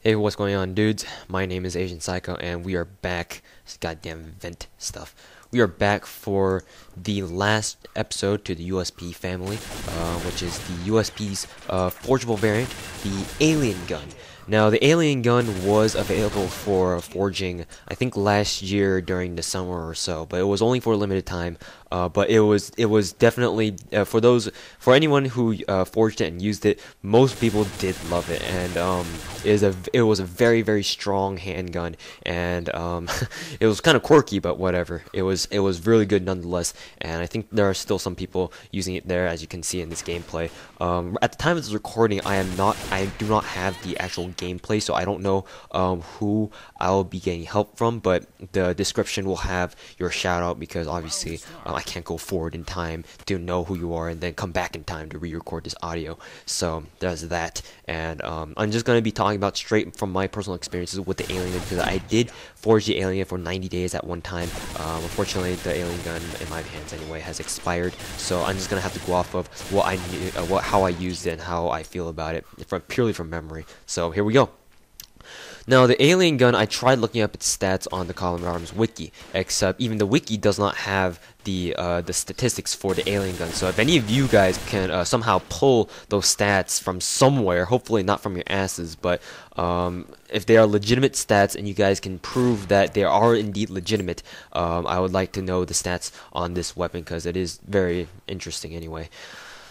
Hey, what's going on, dudes? My name is Asian Psycho, and we are back. This goddamn vent stuff. We are back for the last episode to the USP family, which is the USP's forgeable variant, the alien gun. Now, the alien gun was available for forging, I think, last year during the summer or so, but it was only for a limited time. But it was definitely for anyone who forged it and used it. Most people did love it, and it was a very strong handgun, and it was kind of quirky, but whatever. It was really good nonetheless, and I think there are still some people using it there, as you can see in this gameplay. At the time of this recording, I do not have the actual gameplay, so I don't know who I'll be getting help from, but the description will have your shout out, because obviously I can't go forward in time to know who you are and then come back in time to re-record this audio. So there's that, and I'm just going to be talking about straight from my personal experiences with the alien gun, because I did forge the alien for 90 days at one time. Unfortunately, the alien gun, in my hands anyway, has expired, so I'm just going to have to go off of how I used it and how I feel about it purely from memory. So here we go. Now, the alien gun, I tried looking up its stats on the Column Arms wiki, except even the wiki does not have the statistics for the alien gun. So if any of you guys can somehow pull those stats from somewhere, hopefully not from your asses, but if they are legitimate stats and you guys can prove that they are indeed legitimate, I would like to know the stats on this weapon, because it is very interesting anyway.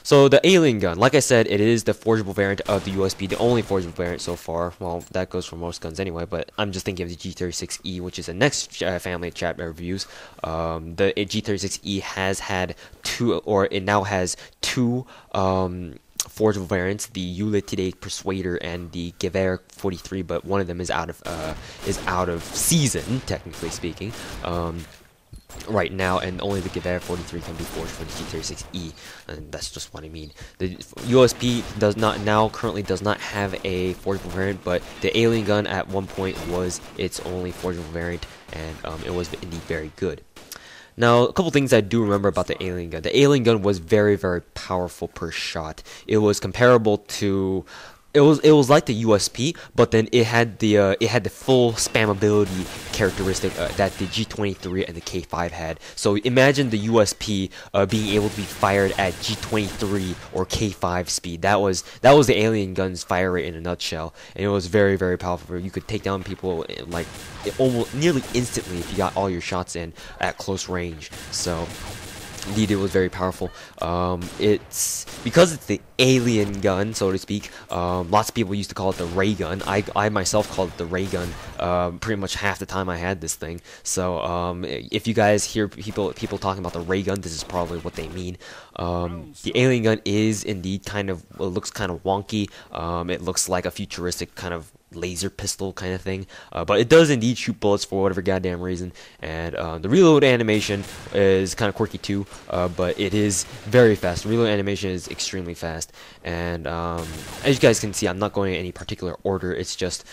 So the alien gun, like I said, it is the forgeable variant of the USP, the only forgeable variant so far. Well, that goes for most guns anyway, but I'm just thinking of the G36E, which is the next family of chat reviews. The G36E has had it now has two forgeable variants, the Ulittide Persuader and the Gewehr 43, but one of them is out of season, technically speaking. Right now, and only the Gewehr 43 can be forged for the G36E, and that's just what I mean. The USP currently does not have a forgeable variant, but the alien gun at one point was its only forgeable variant, and it was indeed very good. Now, a couple things I do remember about the alien gun. The alien gun was very powerful per shot. It was comparable to It was like the USP, but then it had the full spammability characteristic that the G23 and the K5 had. So imagine the USP being able to be fired at G23 or K5 speed. That was the alien gun's fire rate in a nutshell, and it was very powerful. You could take down people like almost nearly instantly if you got all your shots in at close range. So indeed, it was very powerful. It's because it's the alien gun, so to speak. Lots of people used to call it the ray gun. I myself called it the ray gun. Pretty much half the time I had this thing. So if you guys hear people talking about the ray gun, this is probably what they mean. The alien gun is indeed looks kind of wonky. It looks like a futuristic kind of laser pistol kind of thing, but it does indeed shoot bullets for whatever goddamn reason, and the reload animation is kind of quirky too, but it is very fast. The reload animation is extremely fast, and as you guys can see, I'm not going in any particular order. It's just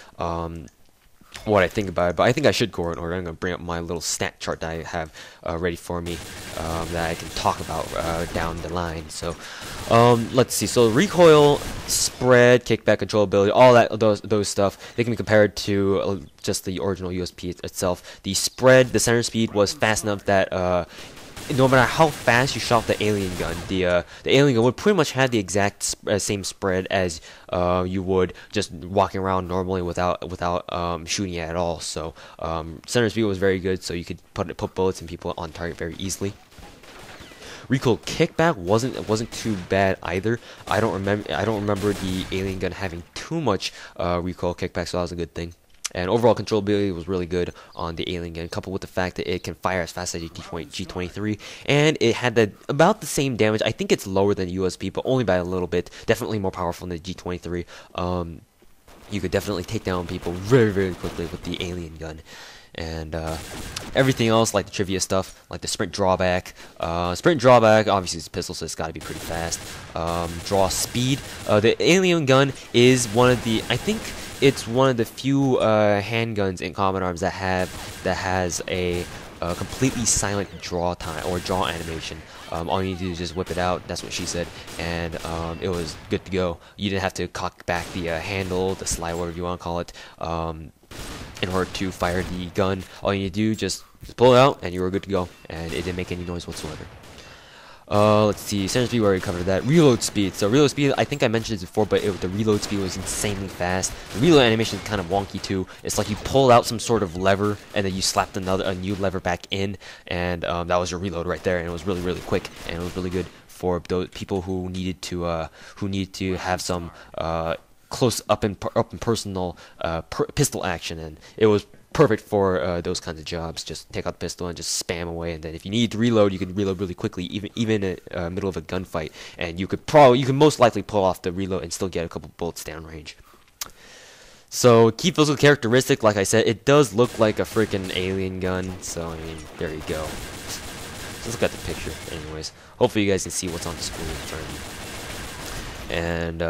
what I think about it, but I think I should go in order. I'm going to bring up my little stat chart that I have ready for me, that I can talk about down the line. So let's see. So recoil, spread, kickback, controllability, all those stuff, they can be compared to just the original USP itself. The spread, the center speed was fast enough that no matter how fast you shot the alien gun, the alien gun would pretty much have the exact same spread as you would just walking around normally without shooting it at all. So center speed was very good, so you could put bullets in people on target very easily. Recoil kickback wasn't too bad either. I don't remember the alien gun having too much recoil kickback, so that was a good thing. And overall controllability was really good on the alien gun, coupled with the fact that it can fire as fast as G23, and it had about the same damage. I think it's lower than USP, but only by a little bit. Definitely more powerful than the G23. You could definitely take down people very quickly with the alien gun. And everything else, like the trivia stuff, like the sprint drawback. Obviously it's a pistol, so it's got to be pretty fast. Draw speed. The alien gun is I think it's one of the few handguns in Common Arms that has a completely silent draw time or draw animation. All you need to do is just whip it out. That's what she said, and it was good to go. You didn't have to cock back the handle, the slide, whatever you want to call it, in order to fire the gun. All you need to do just pull it out, and you were good to go, and it didn't make any noise whatsoever. Let's see, center speed, we already covered that. Reload speed. So reload speed, I think I mentioned this before, but the reload speed was insanely fast. The reload animation is kind of wonky too. It's like you pull out some sort of lever, and then you slapped a new lever back in, and that was your reload right there, and it was really quick, and it was really good for those people who needed to have some close up and personal pistol action, and it was perfect for those kinds of jobs. Just take out the pistol and just spam away, and then if you need to reload, you can reload really quickly, even in the middle of a gunfight, and you could most likely pull off the reload and still get a couple bullets downrange. So key physical characteristic, like I said, it does look like a freaking alien gun. So I mean, there you go. Let's look at the picture. Anyways, hopefully you guys can see what's on the screen in front of you. And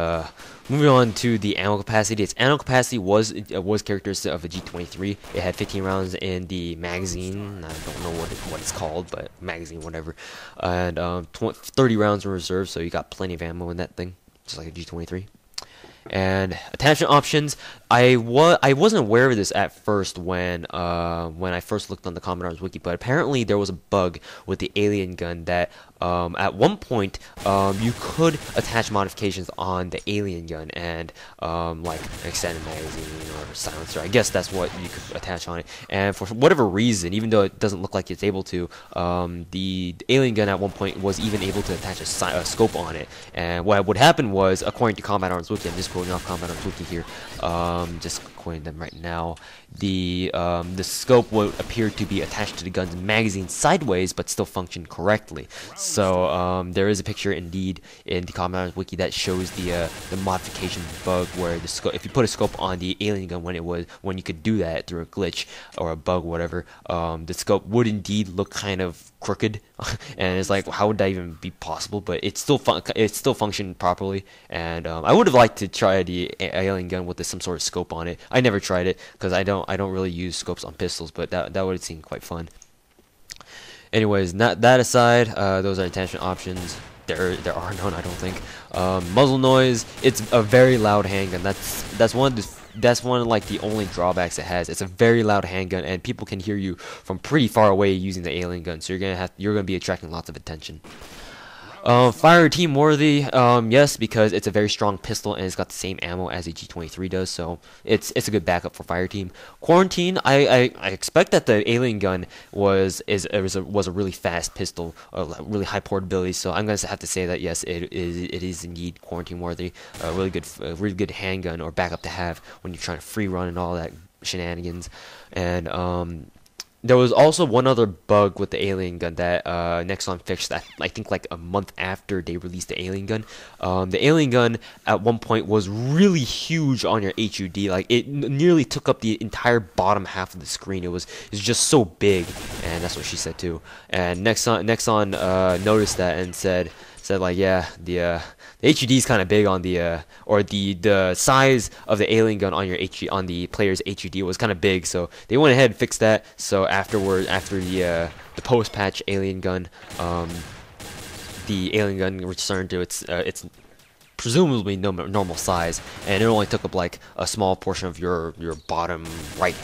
moving on to the ammo capacity. Its ammo capacity was characteristic of a G23. It had 15 rounds in the magazine. I don't know what it's called, but magazine, whatever. And 30 rounds in reserve, so you got plenty of ammo in that thing, just like a G23. And attachment options, I wasn't aware of this at first when I first looked on the Commodore's wiki, but apparently there was a bug with the alien gun that at one point you could attach modifications on the alien gun, and like an extended magazine or silencer. I guess that's what you could attach on it. And for whatever reason, even though it doesn't look like it's able to, the alien gun at one point was even able to attach a scope on it. And what would happen was, according to Combat Arms Wiki, I'm just quoting off Combat Arms Wiki here, just quoting them right now, the scope would appear to be attached to the gun's magazine sideways, but still function correctly. So there is a picture indeed in the Combat Arms Wiki that shows the modification bug where the scope, if you put a scope on the alien gun when you could do that through a glitch or a bug, whatever, the scope would indeed look kind of crooked, and it's like, how would that even be possible? But it still functioned properly, and I would have liked to try the alien gun with some sort of scope on it. I never tried it because I don't really use scopes on pistols, but that would have seemed quite fun. Anyways, that aside, those are attachment options. There are none, I don't think. Muzzle noise, it's a very loud handgun. That's one of like the only drawbacks it has. It's a very loud handgun, and people can hear you from pretty far away using the alien gun, so you're gonna be attracting lots of attention. Fire team worthy, yes, because it's a very strong pistol and it's got the same ammo as a G23 does, so it's a good backup for fire team. Quarantine, I expect that the alien gun was a really fast pistol, really high portability, so I'm gonna have to say that yes, it is indeed quarantine worthy. A really good handgun or backup to have when you're trying to free run and all that shenanigans. And there was also one other bug with the alien gun that Nexon fixed, that I think like a month after they released the alien gun. The alien gun at one point was really huge on your HUD, like it nearly took up the entire bottom half of the screen. It's just so big, and that's what she said too. And Nexon noticed that and said like, yeah, the HUD is kind of big on the size of the alien gun on on the player's HUD was kind of big, so they went ahead and fixed that. So after the post patch alien gun, the alien gun returned to its presumably normal size, and it only took up like a small portion of your bottom right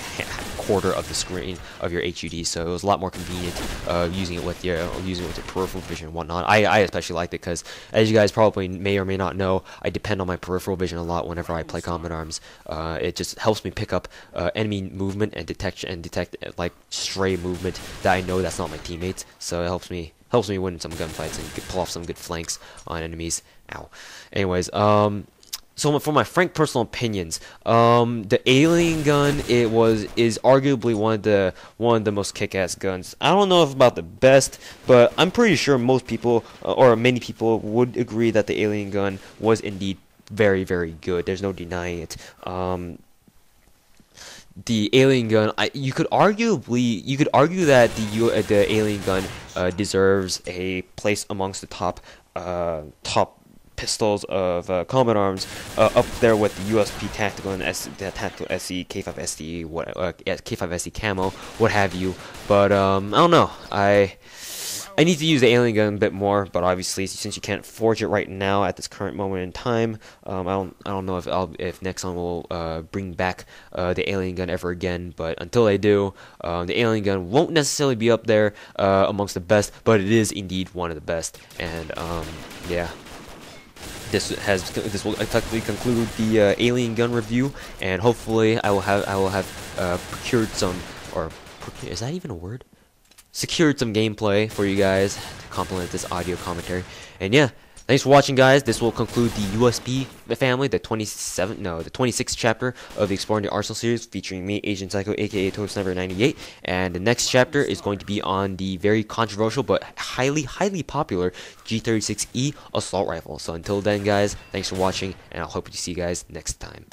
quarter of the screen of your HUD, so it was a lot more convenient using it with your peripheral vision and whatnot. I especially liked it because, as you guys probably may or may not know, I depend on my peripheral vision a lot whenever I play Combat Arms. It just helps me pick up enemy movement and detect like stray movement that I know that's not my teammates, so it helps me win some gunfights and pull off some good flanks on enemies. Ow. Anyways, so for my frank personal opinions, the alien gun is arguably one of the most kick-ass guns. I don't know if about the best, but I'm pretty sure most people or many people would agree that the alien gun was indeed very, very good. There's no denying it. The alien gun, you could argue that the alien gun deserves a place amongst the top pistols of combat arms up there with the USP tactical and the tactical SE, K5 SE, K5 SE camo, what have you. But I don't know. I need to use the alien gun a bit more, but obviously since you can't forge it right now at this current moment in time, I don't know if Nexon will bring back the alien gun ever again. But until they do, the alien gun won't necessarily be up there amongst the best, but it is indeed one of the best. And yeah. This will effectively conclude the alien gun review, and hopefully I will have procured some, or is that even a word? Secured some gameplay for you guys to complement this audio commentary. And yeah, thanks for watching, guys. This will conclude the USP family, the 26th chapter of the Exploring the Arsenal series, featuring me, Agent Psycho, aka Total Sniper 98. And the next chapter is going to be on the very controversial but highly popular G36E assault rifle. So until then, guys, thanks for watching, and I'll hope to see you guys next time.